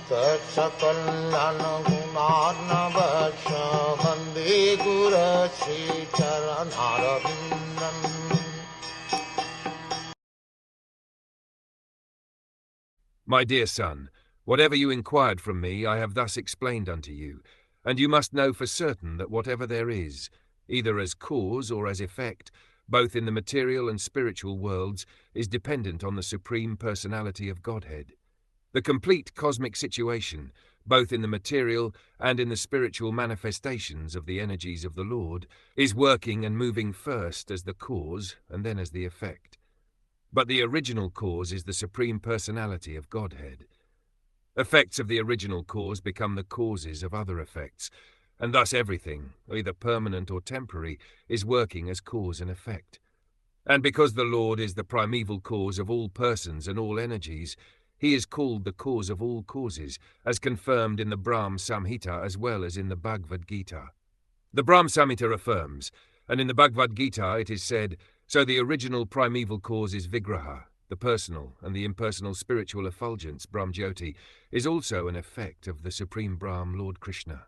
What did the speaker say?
Sakal Gunarnavasha Vande Guru Sri Charanaravindan. My dear son, whatever you inquired from me, I have thus explained unto you, and you must know for certain that whatever there is, either as cause or as effect, both in the material and spiritual worlds, is dependent on the Supreme Personality of Godhead. The complete cosmic situation, both in the material and in the spiritual manifestations of the energies of the Lord, is working and moving first as the cause and then as the effect. But the original cause is the Supreme Personality of Godhead. Effects of the original cause become the causes of other effects, and thus everything, either permanent or temporary, is working as cause and effect. And because the Lord is the primeval cause of all persons and all energies, he is called the cause of all causes, as confirmed in the Brahma Samhita as well as in the Bhagavad Gita. The Brahma Samhita affirms, and in the Bhagavad Gita it is said, so the original primeval cause is Vigraha, the personal and the impersonal spiritual effulgence, Brahmjyoti, is also an effect of the Supreme Brahm, Lord Krishna.